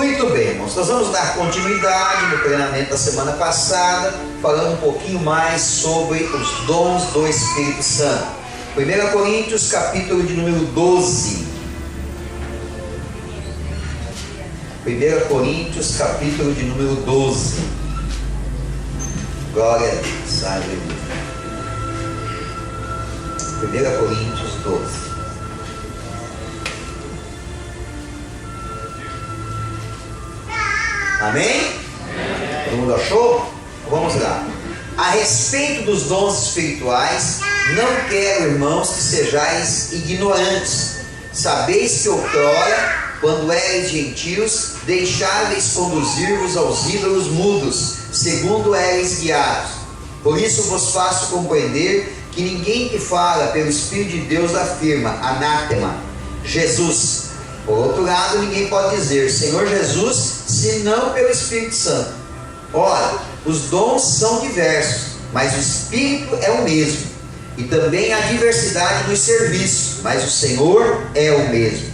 Muito bem, irmãos, nós vamos dar continuidade no treinamento da semana passada, falando um pouquinho mais sobre os dons do Espírito Santo. 1 Coríntios, capítulo de número 12. 1 Coríntios, capítulo de número 12. Glória a Deus, aleluia. 1 Coríntios 12. Amém? Todo mundo achou? Vamos lá. A respeito dos dons espirituais, não quero, irmãos, que sejais ignorantes. Sabeis que outrora, quando erais gentios, deixáveis conduzir-vos aos ídolos mudos, segundo erais guiados. Por isso vos faço compreender que ninguém que fala pelo Espírito de Deus afirma anátema, Jesus. Por outro lado, ninguém pode dizer Senhor Jesus, senão pelo Espírito Santo. Ora, os dons são diversos, mas o Espírito é o mesmo. E também há diversidade nos serviços, mas o Senhor é o mesmo.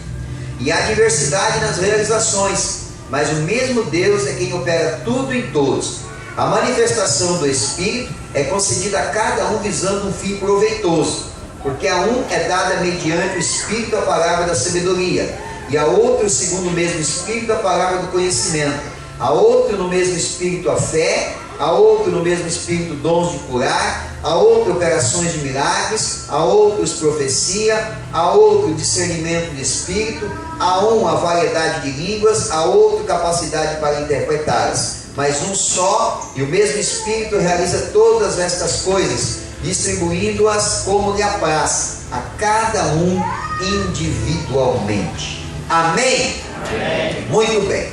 E há diversidade nas realizações, mas o mesmo Deus é quem opera tudo em todos. A manifestação do Espírito é concedida a cada um visando um fim proveitoso, porque a um é dada mediante o Espírito a palavra da sabedoria, e a outro segundo o mesmo Espírito a palavra do conhecimento, a outro no mesmo Espírito a fé, a outro no mesmo Espírito dons de curar, a outro operações de milagres, a outros profecia, a outro discernimento de Espírito, a um a variedade de línguas, a outro capacidade para interpretá-las. Mas um só e o mesmo Espírito realiza todas estas coisas, distribuindo-as como lhe apraz, a cada um individualmente. Amém? Amém. Muito bem.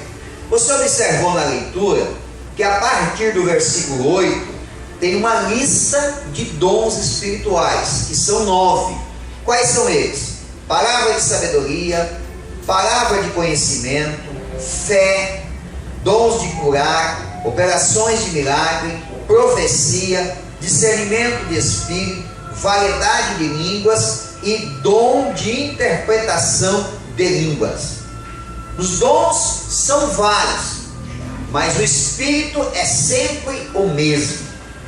Você observou na leitura que a partir do versículo 8 tem uma lista de dons espirituais, que são 9. Quais são eles? Palavra de sabedoria, palavra de conhecimento, fé, dons de curar, operações de milagre, profecia, discernimento de espírito, variedade de línguas e dom de interpretação de línguas. Os dons são vários, mas o Espírito é sempre o mesmo.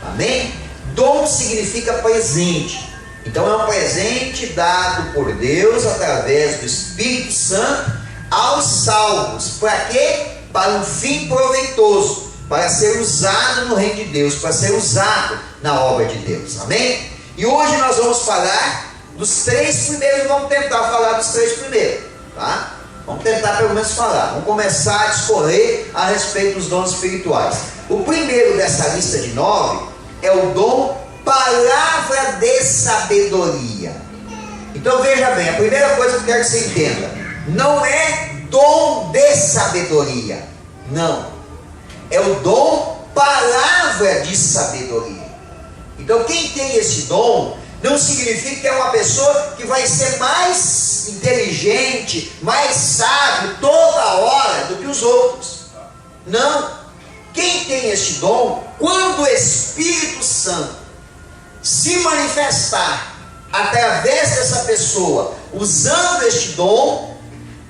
Amém? Dom significa presente. Então é um presente dado por Deus através do Espírito Santo aos salvos. Para quê? Para um fim proveitoso, para ser usado no reino de Deus, para ser usado na obra de Deus. Amém? E hoje nós vamos falar dos 3 primeiros. Vamos tentar falar dos 3 primeiros, tá? Vamos tentar pelo menos falar. Vamos começar a discorrer a respeito dos dons espirituais. O primeiro dessa lista de 9 é o dom palavra de sabedoria. Então veja bem, a primeira coisa que eu quero que você entenda, não é dom de sabedoria, não, é o dom palavra de sabedoria. Então quem tem esse dom não significa que é uma pessoa que vai ser mais inteligente, mais sábio toda hora do que os outros. Não. Quem tem este dom, quando o Espírito Santo se manifestar através dessa pessoa, usando este dom,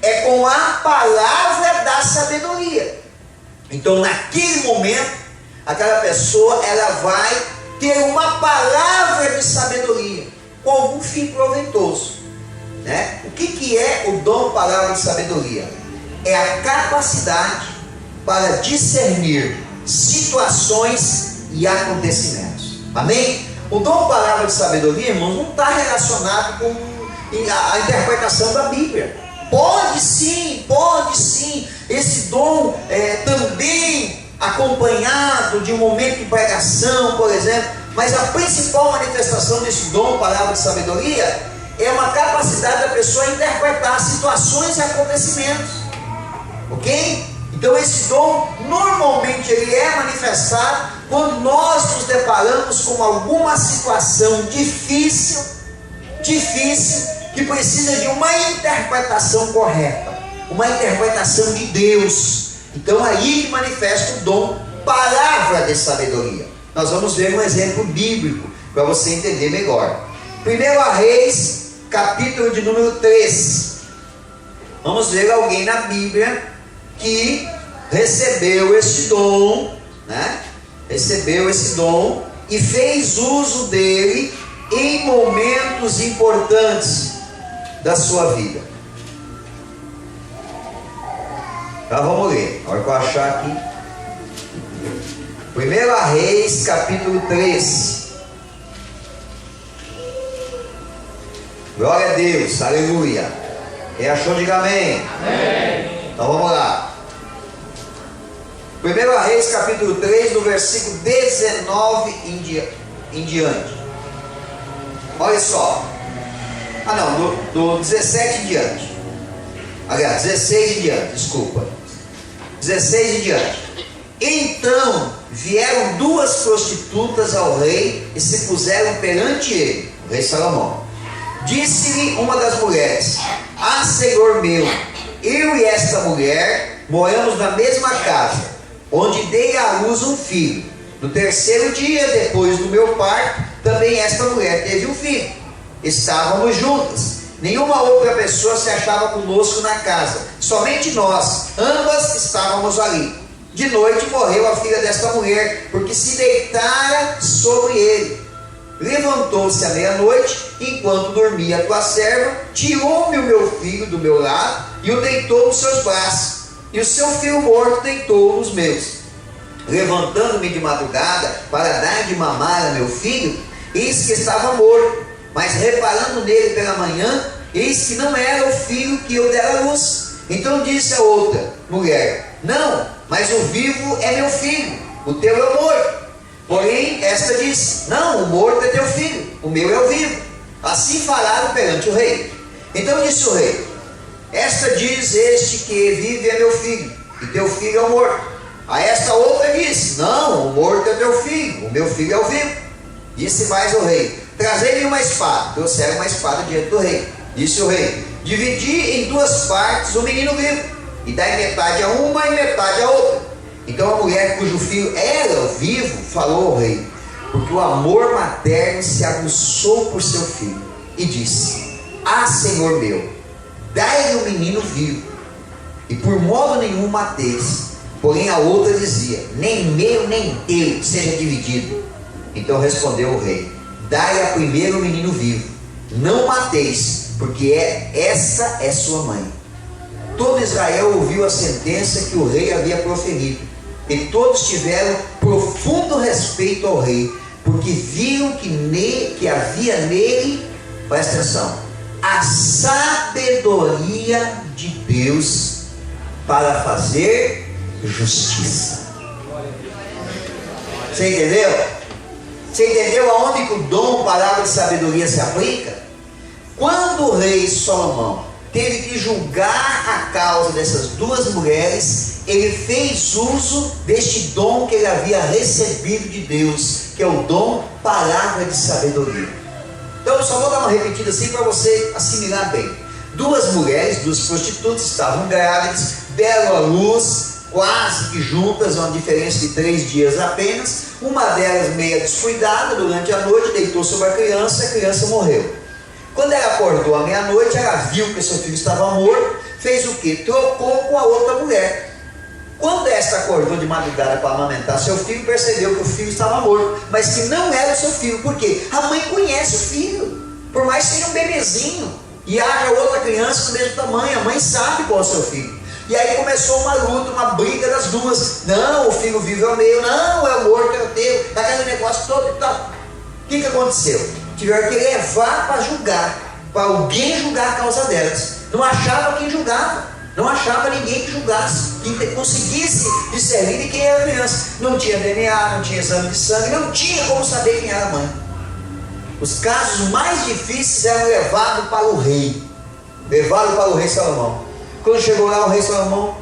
é com a palavra da sabedoria. Então naquele momento, aquela pessoa ela vai ter uma palavra de sabedoria, com algum fim proveitoso, né? O que é o dom palavra de sabedoria? É a capacidade para discernir situações e acontecimentos. Amém? O dom palavra de sabedoria, irmãos, não está relacionado com a interpretação da Bíblia. Pode sim, esse dom também acompanhado de um momento de pregação, por exemplo, mas a principal manifestação desse dom, palavra de sabedoria, é uma capacidade da pessoa interpretar situações e acontecimentos, ok? Então esse dom, normalmente ele é manifestado quando nós nos deparamos com alguma situação difícil, que precisa de uma interpretação correta, uma interpretação de Deus. Então aí que manifesta o dom palavra de sabedoria. Nós vamos ver um exemplo bíblico para você entender melhor. 1 Reis, capítulo de número 3. Vamos ver alguém na Bíblia que recebeu esse dom, né? Recebeu esse dom e fez uso dele em momentos importantes da sua vida. Então vamos ler, na hora que eu achar aqui. 1 Reis, capítulo 3. Glória a Deus, aleluia. Quem achou, diga amém. Amém. Então vamos lá. 1 Reis, capítulo 3, do versículo 19 em diante. Olha só. Do 17 em diante. Aliás, 16 em diante, desculpa. 16 em diante. Então vieram duas prostitutas ao rei e se puseram perante ele, o rei Salomão. Disse-lhe uma das mulheres: Ah, Senhor meu, eu e esta mulher moramos na mesma casa, onde dei à luz um filho. No terceiro dia, depois do meu parto, também esta mulher teve um filho. Estávamos juntas. Nenhuma outra pessoa se achava conosco na casa, somente nós, ambas estávamos ali. De noite morreu a filha desta mulher, porque se deitara sobre ele. Levantou-se à meia-noite, enquanto dormia a tua serva, tirou-me o meu filho do meu lado e o deitou nos seus braços, e o seu filho morto deitou nos meus. Levantando-me de madrugada para dar de mamar a meu filho, eis que estava morto, mas reparando nele pela manhã, eis que não era o filho que eu dera à luz. Então disse a outra mulher: Não, mas o vivo é meu filho, o teu é o morto. Porém esta disse: Não, o morto é teu filho, o meu é o vivo. Assim falaram perante o rei. Então disse o rei: Esta diz: Este que vive é meu filho, e teu filho é o morto. A esta outra disse: Não, o morto é teu filho, o meu filho é o vivo. Disse mais o rei: Trazei-me uma espada. Trouxeram uma espada diante do rei. Disse o rei: Dividi em duas partes o menino vivo, e dai metade a uma e metade a outra. Então a mulher cujo filho era o vivo falou ao rei, porque o amor materno se aguçou por seu filho, e disse: Ah, Senhor meu, dai-lhe o menino vivo, e por modo nenhum mateis. Porém a outra dizia: Nem meu nem teu seja dividido. Então respondeu o rei: Dai a primeiro o menino vivo, não mateis, porque essa é sua mãe. Todo Israel ouviu a sentença que o rei havia proferido, e todos tiveram profundo respeito ao rei, porque viram que havia nele, presta atenção, a sabedoria de Deus para fazer justiça. Você entendeu? Você entendeu aonde que o dom, palavra de sabedoria se aplica? Quando o rei Salomão teve que julgar a causa dessas duas mulheres, ele fez uso deste dom que ele havia recebido de Deus, que é o dom palavra de sabedoria. Então eu só vou dar uma repetida assim para você assimilar bem. Duas mulheres, duas prostitutas, estavam grávidas, deram à luz quase que juntas, uma diferença de 3 dias apenas. Uma delas meia descuidada, durante a noite deitou sobre a criança morreu. Quando ela acordou à meia-noite, ela viu que seu filho estava morto. Fez o que? Trocou com a outra mulher. Quando esta acordou de madrugada para amamentar seu filho, percebeu que o filho estava morto, mas que não era o seu filho. Por quê? A mãe conhece o filho, por mais que seja um bebezinho e haja outra criança do mesmo tamanho, a mãe sabe qual é o seu filho. E aí começou uma luta, uma briga das duas. Não, o filho vive é o meu, não, é o morto, é o teu, aquele negócio todo e tal. O que aconteceu? Tiveram que levar para julgar, para alguém julgar a causa delas. Não achava quem julgava, não achava ninguém que julgasse, que conseguisse discernir de quem era a criança. Não tinha DNA, não tinha exame de sangue, não tinha como saber quem era a mãe. Os casos mais difíceis eram levados para o rei, Salomão. Quando chegou lá, o rei Salomão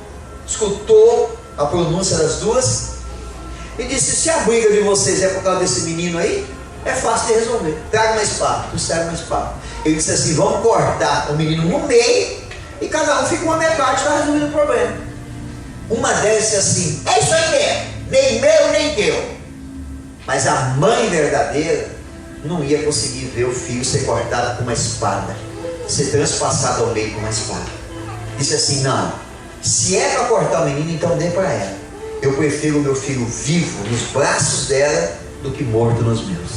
escutou a pronúncia das duas e disse: Se a briga de vocês é por causa desse menino aí, é fácil de resolver. Traga uma espada. Trouxeram uma espada. Ele disse assim: Vamos cortar o menino no meio e cada um fica uma metade, está resolvendo o problema. Uma delas disse assim: É isso aí mesmo, nem meu nem teu. Mas a mãe verdadeira não ia conseguir ver o filho ser cortado com uma espada, ser transpassado ao meio com uma espada. Disse assim: Não, Se é para cortar o menino, então dê para ela. Eu prefiro o meu filho vivo nos braços dela do que morto nos meus.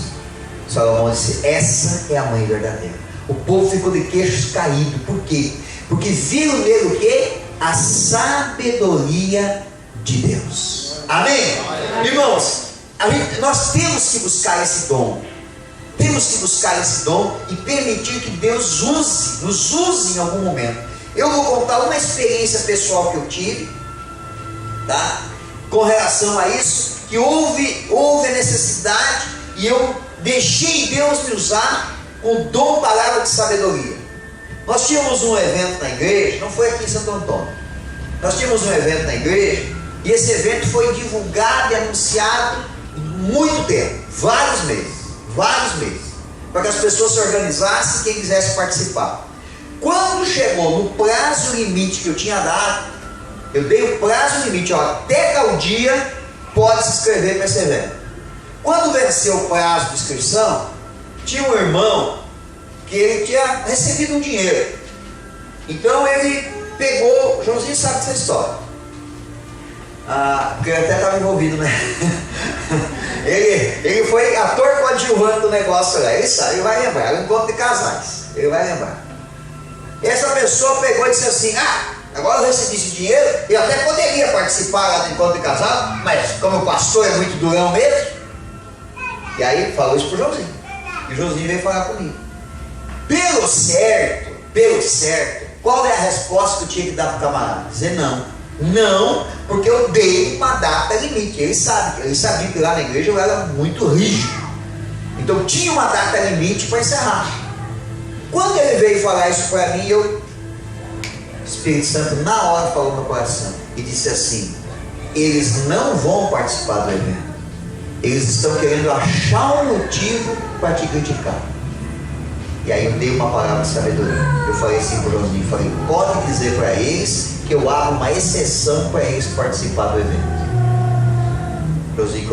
Salomão disse: essa é a mãe verdadeira. O povo ficou de queixos caídos. Por quê? Porque viram nele o quê? A sabedoria de Deus. Amém? Irmãos, nós temos que buscar esse dom. Temos que buscar esse dom e permitir que Deus nos use em algum momento. Eu vou contar uma experiência pessoal que eu tive, tá? Com relação a isso, que houve a necessidade e eu deixei Deus me usar com o dom palavra de sabedoria. Nós tínhamos um evento na igreja, não foi aqui em Santo Antônio. Nós tínhamos um evento na igreja e esse evento foi divulgado e anunciado muito tempo, vários meses, para que as pessoas se organizassem e quem quisesse participar. Quando chegou no prazo limite que eu tinha dado, eu dei o prazo limite, até tal dia pode se inscrever para esse evento. Quando venceu o prazo de inscrição, tinha um irmão que ele tinha recebido um dinheiro. Então ele pegou, o Joãozinho sabe dessa história, porque ele até estava envolvido, né? ele foi ator coadjuvante do negócio lá, ele sabe, ele vai lembrar, é um encontro de casais, ele vai lembrar. Essa pessoa pegou e disse assim: agora eu recebi esse dinheiro, eu até poderia participar lá do encontro de casal, mas como o pastor é muito durão mesmo. E aí falou isso pro Joãozinho, e o Joãozinho veio falar comigo. Pelo certo, qual é a resposta que eu tinha que dar para o camarada? Dizer não, porque eu dei uma data limite. Ele sabia que lá na igreja eu era muito rígido, então tinha uma data limite para encerrar. Quando ele veio falar isso para mim, o Espírito Santo na hora falou no meu coração e disse assim: eles não vão participar do evento, eles estão querendo achar um motivo para te criticar. E aí eu dei uma palavra de sabedoria. Eu falei assim para o Joãozinho, pode dizer para eles que eu abro uma exceção para eles participar do evento. O Joãozinho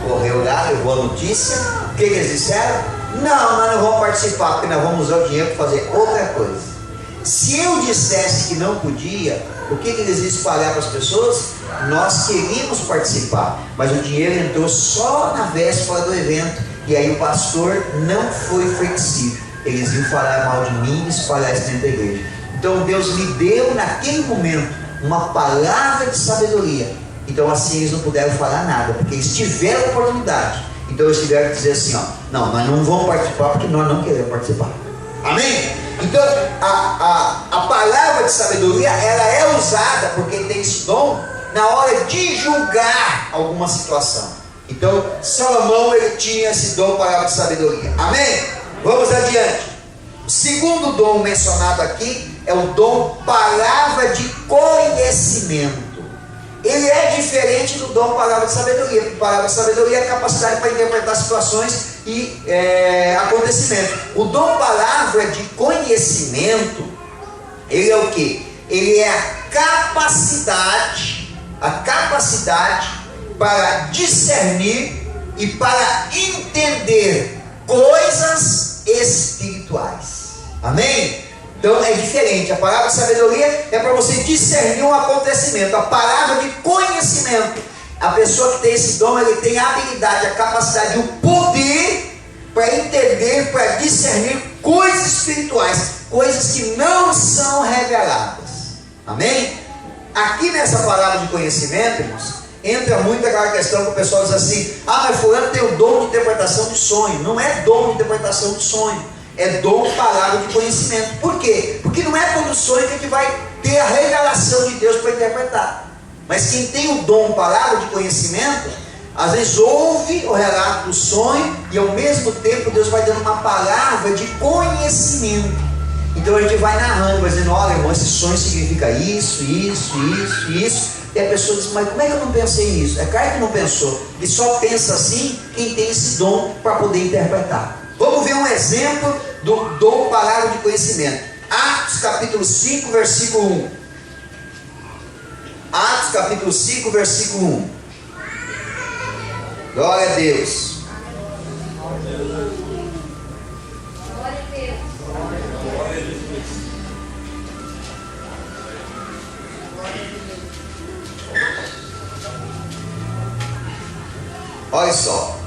correu lá, levou a notícia. O que eles disseram? Não, nós não vamos participar, porque nós vamos usar o dinheiro para fazer outra coisa. Se eu dissesse que não podia, o que eles iam espalhar para as pessoas? Nós queríamos participar, mas o dinheiro entrou só na véspera do evento. E aí o pastor não foi flexível. Eles iam falar mal de mim e espalhar isso dentro da igreja. Então Deus me deu naquele momento uma palavra de sabedoria. Então assim eles não puderam falar nada, porque eles tiveram oportunidade. Então eles tiveram que dizer assim: não, nós não vamos participar porque nós não queremos participar. Amém? Então a palavra de sabedoria, ela é usada por quem tem esse dom na hora de julgar alguma situação. Então Salomão, ele tinha esse dom, palavra de sabedoria. Amém? Vamos adiante. O segundo dom mencionado aqui é o dom palavra de conhecimento. Ele é diferente do dom palavra de sabedoria, porque palavra de sabedoria é a capacidade para interpretar situações e acontecimentos. O dom palavra de conhecimento, ele é o que? Ele é a capacidade para discernir e para entender coisas espirituais. Amém? Então é diferente. A palavra de sabedoria é para você discernir um acontecimento. A palavra de conhecimento, a pessoa que tem esse dom, ele tem a habilidade, a capacidade, o poder para entender, para discernir coisas espirituais, coisas que não são reveladas. Amém? Aqui nessa palavra de conhecimento, irmãos, entra muito aquela questão que o pessoal diz assim: mas fulano tem o dom de interpretação de sonho. Não é dom de interpretação de sonho, é dom de palavra de conhecimento. Por quê? Porque não é todo sonho que a gente vai ter a revelação de Deus para interpretar. Mas quem tem o dom palavra de conhecimento, às vezes ouve o relato do sonho e ao mesmo tempo Deus vai dando uma palavra de conhecimento. Então a gente vai narrando, vai dizendo: olha, irmão, esse sonho significa isso. E a pessoa diz: mas como é que eu não pensei nisso? É claro que não pensou. E só pensa assim quem tem esse dom para poder interpretar. Vamos ver um exemplo do dom palavra de conhecimento. Atos capítulo 5, versículo 1. Atos capítulo 5, versículo 1. Glória a Deus. Olha só.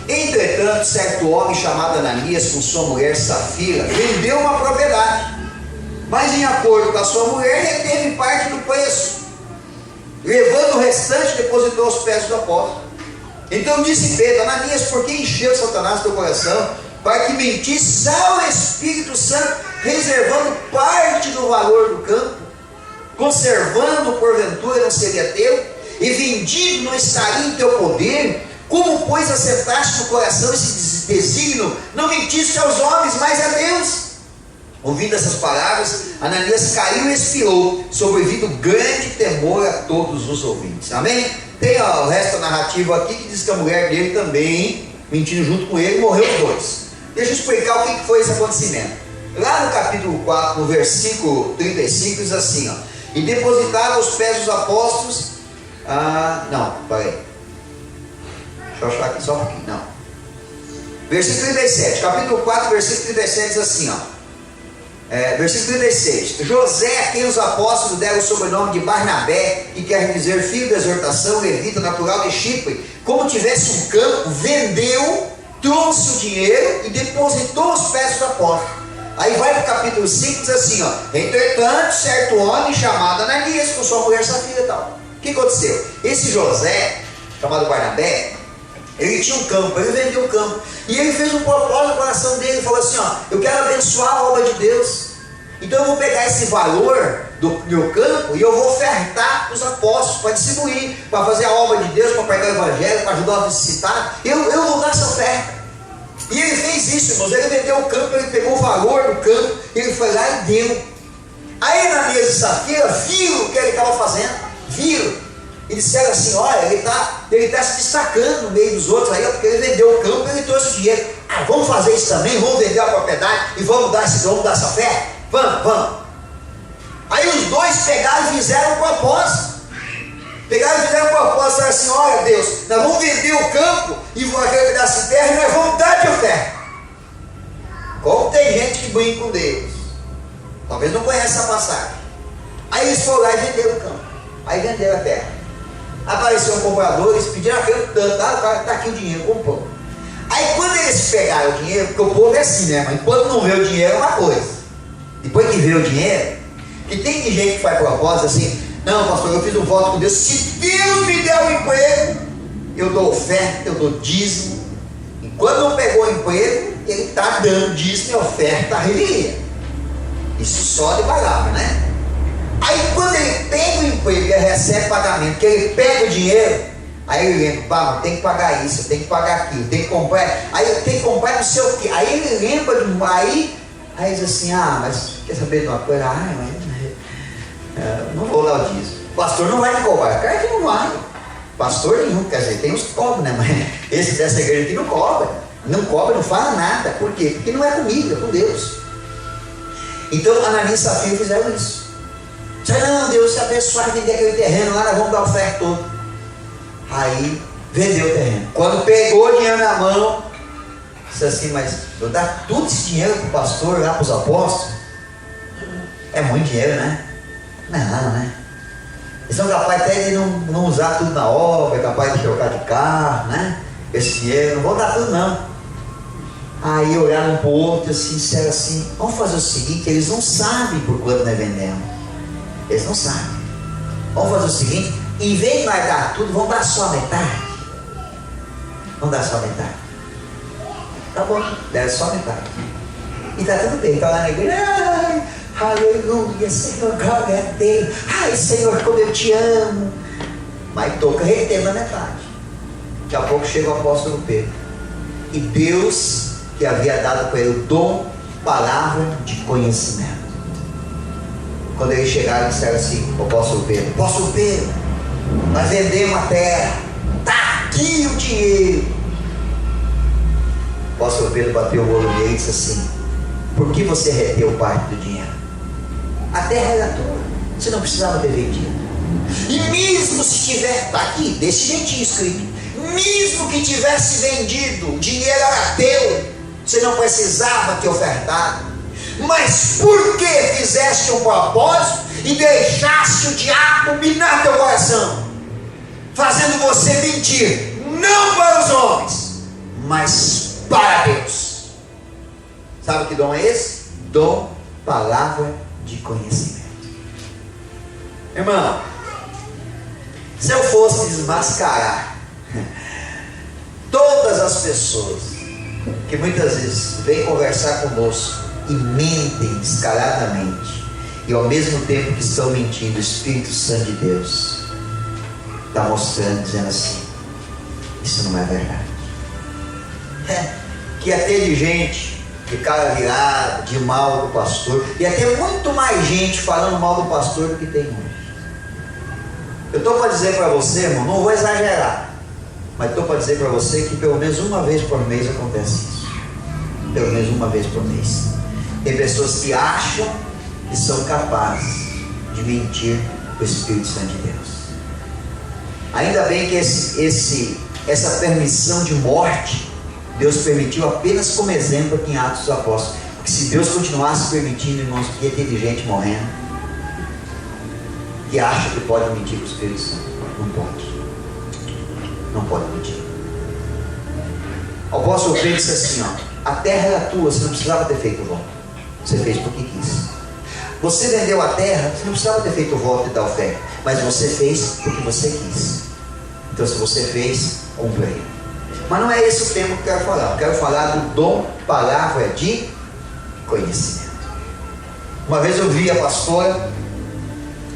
Entretanto, certo homem chamado Ananias, com sua mulher Safira, vendeu uma propriedade, mas em acordo com a sua mulher, reteve parte do preço. Levando o restante, depositou aos pés do apóstolo. Então disse Pedro: Ananias, por que encheu Satanás teu coração, para que mentisse ao Espírito Santo, reservando parte do valor do campo, conservando porventura não seria teu, e vendido não estaria em teu poder? Como, pois, assentaste no coração esse desígnio? Não mentiste aos homens, mas a Deus. Ouvindo essas palavras, Ananias caiu e expirou, sobrevindo grande temor a todos os ouvintes. Amém? Tem o resto da narrativa aqui, que diz que a mulher dele também, mentindo junto com ele, morreu os dois. Deixa eu explicar o que foi esse acontecimento. Lá no capítulo 4, no versículo 35, diz assim, ó: e depositava aos pés dos apóstolos, deixa eu achar aqui só um pouquinho, não. Versículo 37, capítulo 4, versículo 37 diz assim, versículo 36: José, a quem os apóstolos deram o sobrenome de Barnabé, que quer dizer filho da exortação, levita, natural de Chipre, como tivesse um campo, vendeu, trouxe o dinheiro e depositou aos pés dos apóstolos. Aí vai para o capítulo 5, diz assim, entretanto, certo homem chamado Ananias, com sua mulher Safira e tal. O que aconteceu? Esse José, chamado Barnabé, ele tinha um campo, ele vendeu o campo, e ele fez um propósito no coração dele, falou assim, eu quero abençoar a obra de Deus, então eu vou pegar esse valor do meu campo e eu vou ofertar para os apóstolos, para distribuir, para fazer a obra de Deus, para pregar o evangelho, para ajudar o necessitado, eu vou dar essa oferta. E ele fez isso, irmãos. Ele vendeu o campo, ele pegou o valor do campo, ele foi lá e deu. Aí Ananias e Safira viram o que ele estava fazendo, viram. E disseram assim, olha, ele está se destacando no meio dos outros aí, porque ele vendeu o campo e ele trouxe o dinheiro. Vamos fazer isso também, vamos vender a propriedade e vamos dar essa oferta? Vamos. Aí os dois pegaram e fizeram um propósito. Disseram assim, olha Deus, nós vamos vender o campo e aquele pedaço de terra e nós vamos dar de oferta. Como tem gente que brinca com Deus, talvez não conheça essa passagem. Aí eles foram lá e venderam o campo, aí venderam a terra. Apareceu um comprador, eles pediram aquele tanto, o cara está aqui o dinheiro, comprou. Aí quando eles pegaram o dinheiro, porque o povo é assim, né? Mas enquanto não vê o dinheiro é uma coisa, depois que vê o dinheiro, que tem gente que faz propósito assim, não pastor, eu fiz um voto com Deus, se Deus me der um emprego, eu dou oferta, eu dou dízimo. Enquanto não pegou o emprego, ele está dando dízimo e oferta à revelia. Isso só de palavra, né? Aí quando ele pega o emprego, ele recebe pagamento, que ele pega o dinheiro, aí ele lembra, tem que pagar isso, tem que pagar aquilo, tem que comprar, aí tem que comprar não sei o que. Aí ele lembra de aí diz assim, mas quer saber de uma coisa? Não vou lá o dízimo. O pastor não vai me cobrar. Cara que não vai. Pastor nenhum, quer dizer, tem uns que cobram, né? Mas esse dessa igreja aqui não cobra. Não cobra, não fala nada. Por quê? Porque não é comigo, é com Deus. Então Ananias e Safira fizeram isso. Disseram, não, Deus, se abençoar vender aquele terreno lá, nós vamos dar oferta toda. Aí vendeu o terreno. Quando pegou o dinheiro na mão, disse assim, mas eu dar tudo esse dinheiro para o pastor, lá para os apóstolos? É muito dinheiro, né? Não é nada, né? Eles são capazes até de não usar tudo na obra, capaz de trocar de carro, né? Esse dinheiro, não vou dar tudo não. Aí olharam um para o outro assim, disseram assim, vamos fazer o seguinte, eles não sabem por quanto nós vendemos. Eles não sabem. Vamos fazer o seguinte, em vez de nós dar tudo, vamos dar só a metade. Vamos dar só a metade. Tá bom, deram só a metade. E tá tudo bem, tá lá na igreja, aleluia, Senhor, glória a Deus. Ai, Senhor, como eu te amo. Mas estou retendo a metade. Daqui a pouco chega o apóstolo Pedro. E Deus, que havia dado para ele o dom, palavra de conhecimento. Quando eles chegaram, disseram assim, o apóstolo Pedro, nós vendemos a terra, está aqui o dinheiro. O apóstolo Pedro bateu o olho nele e disse assim, por que você reteu parte do dinheiro? A terra era tua, você não precisava ter vendido. E mesmo se tiver, está aqui, desse jeitinho escrito, mesmo que tivesse vendido, o dinheiro era teu, você não precisava ter ofertado. Mas por que fizeste um propósito e deixaste fazendo você mentir, não para os homens, mas para Deus. Sabe que dom é esse? Dom, palavra de conhecimento. Irmão, se eu fosse desmascarar todas as pessoas que muitas vezes vêm conversar conosco e mentem descaradamente, e ao mesmo tempo que estão mentindo, o Espírito Santo de Deus está mostrando, dizendo assim: isso não é verdade. Que ia ter de gente de cara virada, de mal do pastor, ia ter muito mais gente falando mal do pastor do que tem hoje. Eu estou para dizer para você, irmão, não vou exagerar, mas estou para dizer para você que pelo menos uma vez por mês acontece isso. Pelo menos uma vez por mês. Tem pessoas que acham que são capazes de mentir para o Espírito Santo de Deus. Ainda bem que essa permissão de morte Deus permitiu apenas como exemplo aqui em Atos dos Apóstolos. Porque se Deus continuasse permitindo, irmãos, ia ter gente morrendo que acha que pode mentir para o Espírito Santo. Não pode. Não pode mentir. O apóstolo Pedro disse assim: ó, a terra era tua, você não precisava ter feito o voto. Você fez porque quis. Você vendeu a terra, você não precisava ter feito o voto e dar oferta, mas você fez porque você quis. Então, se você fez, cumpra aí. Mas não é esse o tema que eu quero falar. Eu quero falar do dom, palavra de conhecimento. Uma vez eu vi a pastora,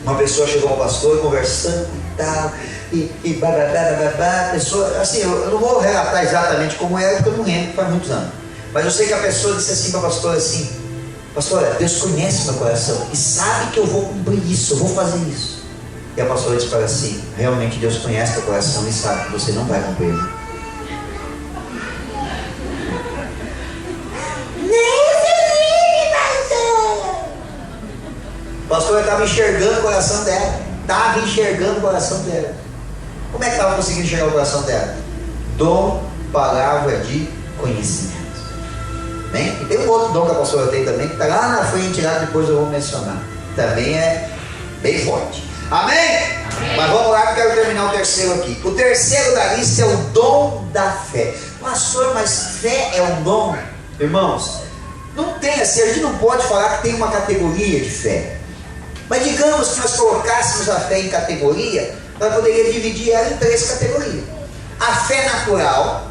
uma pessoa chegou ao pastor conversando e tal, e bababá, a pessoa, assim, eu não vou relatar exatamente como era, porque eu não lembro, faz muitos anos. Mas eu sei que a pessoa disse assim para a pastora assim: pastora, Deus conhece meu coração e sabe que eu vou cumprir isso, eu vou fazer isso. E a pastora disse para ela assim: realmente Deus conhece teu coração e sabe que você não vai cumprir. A pastora estava enxergando o coração dela. Estava enxergando o coração dela. Como é que estava conseguindo enxergar o coração dela? Dom, palavra de conhecimento. Bem? E tem um outro dom que a pastora tem também, que está lá na frente, lá depois eu vou mencionar. Também é bem forte. Amém? Amém. Mas vamos lá que eu quero terminar o terceiro aqui. O terceiro da lista é o dom da fé. Pastor, mas fé é um dom? Irmãos, não tem assim, a gente não pode falar que tem uma categoria de fé. Mas digamos que nós colocássemos a fé em categoria, nós poderíamos dividir ela em 3 categorias. A fé natural,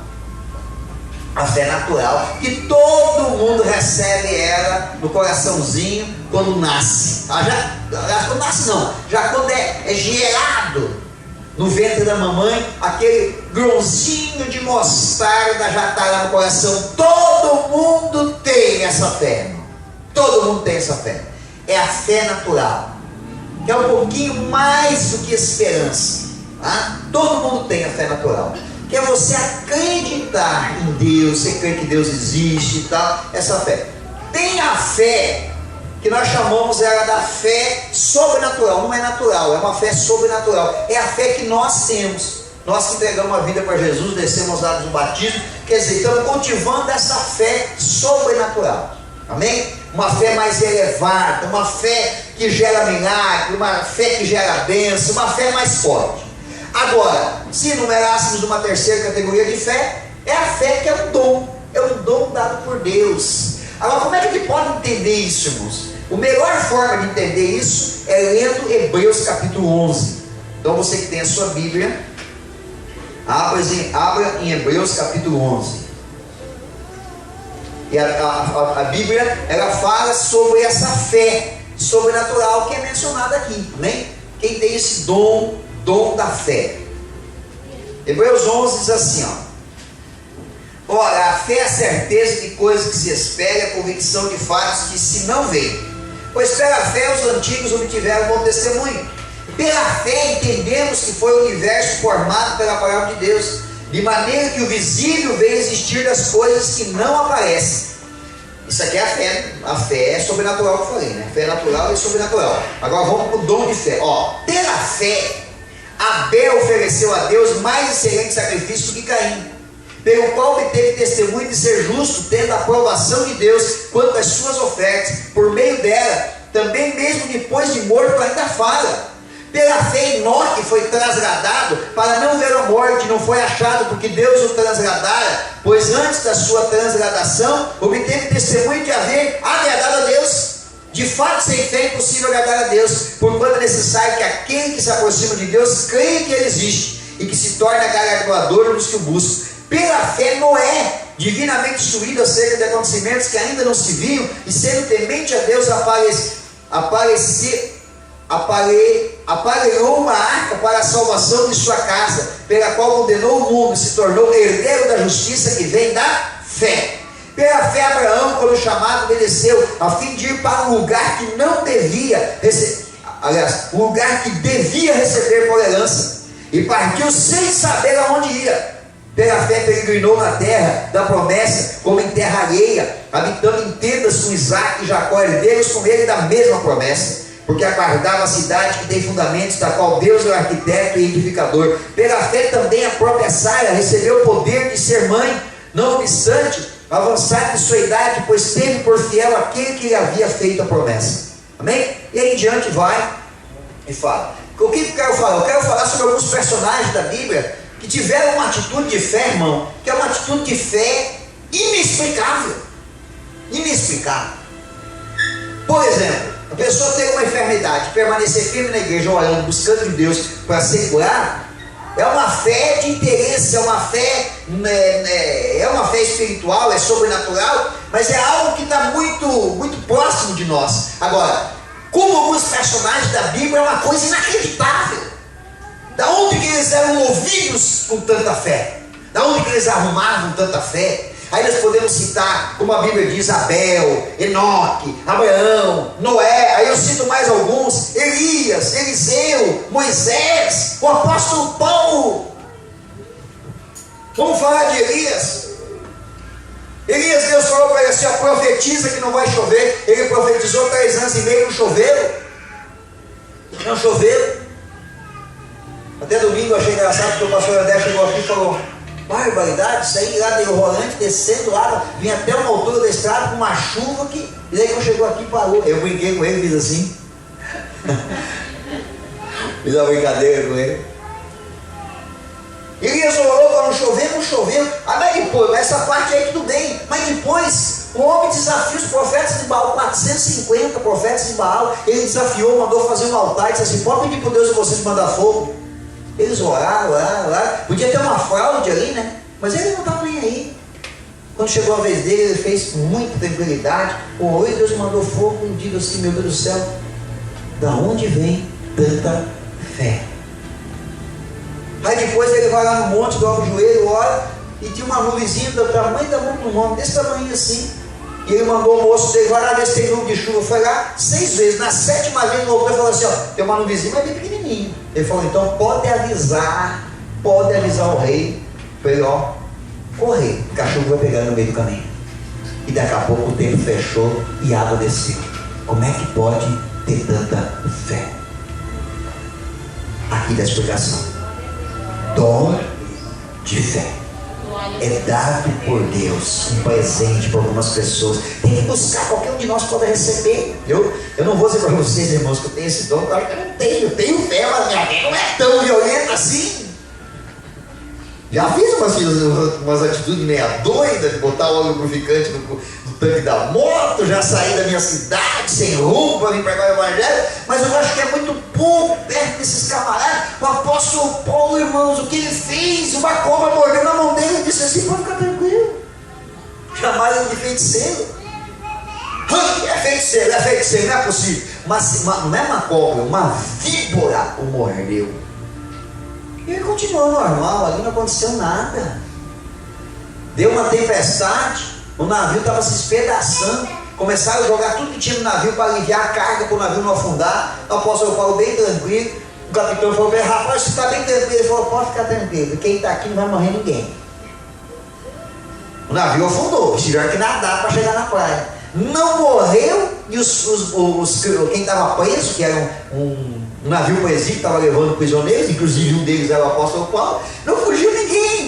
que todo mundo recebe ela no coraçãozinho quando nasce. Quando nasce não, já quando é gerado no ventre da mamãe, aquele grãozinho de mostarda já está lá no coração. Todo mundo tem essa fé, irmão. Todo mundo tem essa fé. É a fé natural, que é um pouquinho mais do que esperança. Tá? Todo mundo tem a fé natural, que é você acreditar em Deus, você crê que Deus existe e tal, essa fé. Tem a fé que nós chamamos ela da fé sobrenatural. Não é natural, é uma fé sobrenatural. É a fé que nós temos. Nós que entregamos a vida para Jesus, descemos aos atos do batismo, quer dizer, estamos cultivando essa fé sobrenatural. Amém? Uma fé mais elevada, uma fé que gera milagre, uma fé que gera bênção, uma fé mais forte. Agora, se numerássemos uma terceira categoria de fé, é a fé que é um dom dado por Deus. Agora, como é que a gente pode entender isso, irmãos? A melhor forma de entender isso é lendo Hebreus capítulo 11. Então, você que tem a sua Bíblia, abra em Hebreus capítulo 11. E a Bíblia, ela fala sobre essa fé sobrenatural que é mencionada aqui, amém? Quem tem esse dom da fé. Hebreus 11 diz assim, ó: ora, a fé é a certeza de coisas que se espera, a convicção de fatos que se não veem. Pois pela fé os antigos obtiveram bom testemunho. Pela fé entendemos que foi o universo formado pela palavra de Deus, de maneira que o visível veio existir das coisas que não aparecem. Isso aqui é a fé é sobrenatural que eu falei, né? Fé natural e sobrenatural. Agora vamos para o dom de fé. Pela fé, Abel ofereceu a Deus mais excelente sacrifício do que Caim, pelo qual obteve testemunho de ser justo, tendo a aprovação de Deus quanto às suas ofertas. Por meio dela, também mesmo depois de morto ainda fala, Pela fé, Enoque foi transladado para não ver a morte, não foi achado porque Deus o transladara, pois antes da sua transladação, obteve testemunho de haver agradado a Deus. De fato, sem fé é impossível agradar a Deus, porquanto é necessário que aquele que se aproxima de Deus creia que Ele existe, e que se torna galardoador dos que o buscam. Pela fé, Noé, divinamente instruído acerca de acontecimentos que ainda não se viam, e sendo temente a Deus, aparelhou uma arca para a salvação de sua casa, pela qual condenou o mundo e se tornou herdeiro da justiça que vem da fé. Pela fé, Abraão, quando chamado, obedeceu, a fim de ir para um lugar que não devia receber, o lugar que devia receber por herança, e partiu sem saber aonde ia. Pela fé peregrinou na terra da promessa, como em terra alheia, habitando em tendas com Isaque e Jacó, herdeiros com ele da mesma promessa, porque aguardava a cidade que tem fundamentos, da qual Deus é o arquiteto e edificador. Pela fé também a própria Sara recebeu o poder de ser mãe, não obstante avançar de sua idade, pois teve por fiel aquele que lhe havia feito a promessa. Amém? E aí em diante vai e fala. O que eu quero falar? Eu quero falar sobre alguns personagens da Bíblia que tiveram uma atitude de fé, irmão, que é uma atitude de fé inexplicável. Inexplicável. Por exemplo, a pessoa tem uma enfermidade, permanecer firme na igreja, orando, buscando de Deus para ser curado, é uma fé de interesse, é uma fé espiritual, é sobrenatural, mas é algo que está muito próximo de nós. Agora, como alguns personagens da Bíblia, é uma coisa inacreditável. Da onde que eles eram movidos com tanta fé? Da onde que eles arrumavam tanta fé? Aí nós podemos citar, como a Bíblia diz, Abel, Enoque, Abraão, Noé. Aí eu cito mais alguns: Elias, Eliseu, Moisés, o apóstolo Paulo. Vamos falar de Elias. Elias, Deus falou para ele assim: profetiza que não vai chover. Ele profetizou 3 anos e meio, não choveu. Não choveu. Até domingo eu achei engraçado, porque o pastor André chegou aqui e falou: barbaridade, isso aí lá deu rolante, descendo lá, vinha até uma altura da estrada com uma chuva que. E daí quando chegou aqui parou. Eu brinquei com ele, fiz assim. Fiz uma brincadeira com ele. Elias orou para não chover, não choveu. Mas depois, essa parte aí tudo bem. Mas depois, o homem desafia os profetas de Baal, 450 profetas de Baal. Ele desafiou, mandou fazer um altar e disse assim: pode pedir para Deus de vocês mandar fogo. Eles oraram. Podia ter uma fraude ali, né? Mas ele não estava nem aí. Quando chegou a vez dele, ele fez com muita tranquilidade, orou e Deus mandou fogo. E digo assim: meu Deus do céu, da onde vem tanta fé? Aí depois ele vai lá no monte, dobra o joelho, ora, e tinha uma nuvenzinha do tamanho da mão do homem, desse tamanho assim. E ele mandou o moço dele, vai lá ver se tem nuvem de chuva. Foi lá 6 vezes, na 7ª vez ele voltou e falou assim: ó, tem uma nuvenzinha, mas bem pequenininha. Ele falou: então pode avisar o rei para ele, ó, correr, porque a chuva vai pegar no meio do caminho. E daqui a pouco o tempo fechou e a água desceu. Como é que pode ter tanta fé? Aqui da explicação: dom de fé é dado por Deus, um presente para algumas pessoas. Tem que buscar, qualquer um de nós pode receber. Eu não vou dizer para vocês, irmãos, que eu tenho esse dom, claro que eu não tenho. Eu tenho fé, mas minha fé não é tão violenta assim. Já fiz umas atitudes meia doidas, de botar óleo lubrificante no tanque da moto, já saí da minha cidade sem rumo para vir pregar o evangelho, mas eu acho que é muito pouco perto desses camaradas. O apóstolo Paulo, irmãos, o que ele fez? Uma cobra mordeu na mão dele e disse assim: pode ficar tranquilo. Chamaram ele de feiticeiro. É feiticeiro, não é possível. Mas não é uma cobra, uma víbora o mordeu. E ele continuou normal, ali não aconteceu nada. Deu uma tempestade, o navio estava se espedaçando. Começaram a jogar tudo que tinha no navio para aliviar a carga, para o navio não afundar. O apóstolo Paulo bem tranquilo. O capitão falou: bem, rapaz, você está bem tranquilo. Ele falou: pode ficar tranquilo, quem está aqui não vai morrer ninguém. O navio afundou, eles tiveram que nadar para chegar na praia. Não morreu, e quem estava preso, que era um navio presídio que estava levando prisioneiros, inclusive um deles era o apóstolo Paulo, não fugiu ninguém,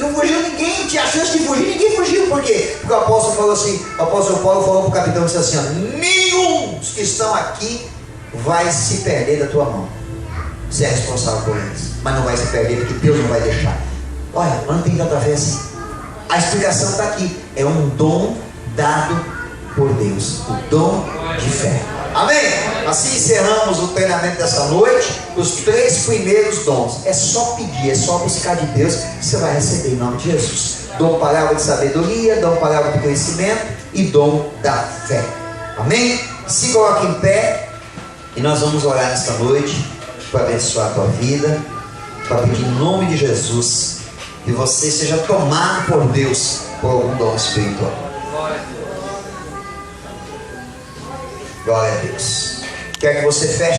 tinha chance de fugir, ninguém fugiu. Por quê? Porque o apóstolo falou assim, o apóstolo Paulo falou para o capitão, disse assim: ó, nenhum dos que estão aqui vai se perder da tua mão. Você é responsável por eles, mas não vai se perder, porque Deus não vai deixar. Olha, não tem tanta fé assim. A explicação está aqui. É um dom dado por Deus, o dom de fé. Amém? Assim encerramos o treinamento dessa noite. Os 3 primeiros dons. É só pedir, é só buscar de Deus, que você vai receber em nome de Jesus. Dom palavra de sabedoria, dom palavra de conhecimento e dom da fé. Amém? Se coloque em pé e nós vamos orar nesta noite para abençoar a tua vida, para pedir em nome de Jesus que você seja tomado por Deus por algum dom espiritual. Glória a Deus. Quer que você feche